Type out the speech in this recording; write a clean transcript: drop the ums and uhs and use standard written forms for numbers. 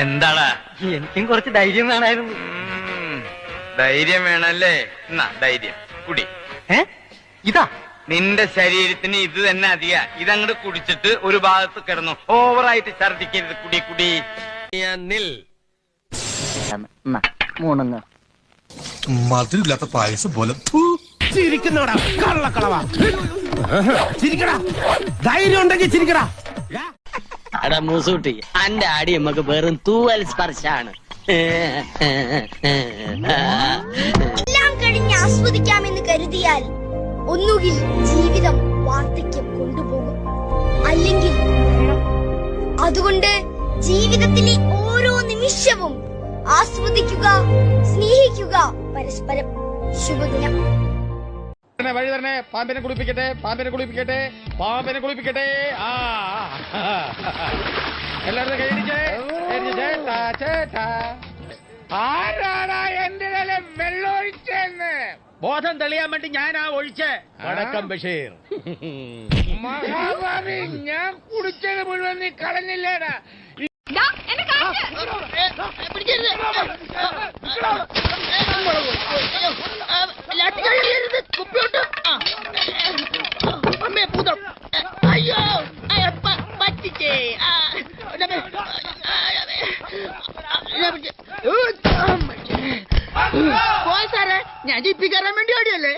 എന്താടാ? എനിക്കും കുറച്ച് ധൈര്യം വേണമായിരുന്നു. ധൈര്യം വേണല്ലേ? എന്നാ ധൈര്യം കുടി. ഇതാ നിന്റെ ശരീരത്തിന് ഇത് തന്നെ അധിക. ഇതങ്ങോട്ട് കുടിച്ചിട്ട് ഒരു ഭാഗത്ത് കിടന്നു. ഓവറായിട്ട് ഛർദിക്കരുത്. കുടി കുടി. മധുരില്ലാത്ത പായസം പോലെ ചിരിക്കുന്നോടാ കള്ളക്കളവാ. ചിരിക്കടാ, ധൈര്യം ഉണ്ടെങ്കിൽ ചിരിക്കടാ. അടാ മൂസൂട്ടി, അന്റെ അടി നമുക്ക് വെറും തൂവൽ സ്പർശാണ്. എല്ലാം കഴിഞ്ഞ് ആസ്വദിക്കാമെന്ന് കരുതിയാൽ ഒന്നുകിൽ ജീവിതം വാർദ്ധക്യം കൊണ്ടുപോകും, അല്ലെങ്കിൽ മരണം. അതുകൊണ്ട് ജീവിതത്തിലെ ഓരോ നിമിഷവും ആസ്വദിക്കുക, സ്നേഹിക്കുക പരസ്പരം. ശുഭദിനം. വഴി തന്നെ. പാമ്പിനെ കുളിപ്പിക്കട്ടെ, പാമ്പിനെ കുളിപ്പിക്കട്ടെ, പാമ്പിനെ കുളിപ്പിക്കട്ടെ. എല്ലാവരും കൈയടിച്ചേ. ചേട്ടാ ചേട്ടാ, ആരാടാ എന്റെ നില വെള്ളമൊഴിച്ചെന്ന്? ബോധം തെളിയാൻ വേണ്ടി ഞാനാ ഒഴിച്ചേ. വടക്കം ബഷീർ. മഹാഭാവി, ഞാൻ കുടിച്ചത് മുഴുവൻ നീ കളഞ്ഞില്ലേടാ. അയ്യോ പറ്റിച്ചേ. പോയി സാറേ, ഞാൻ ജിപ്പി കയറാൻ വേണ്ടി ഓടിയല്ലേ.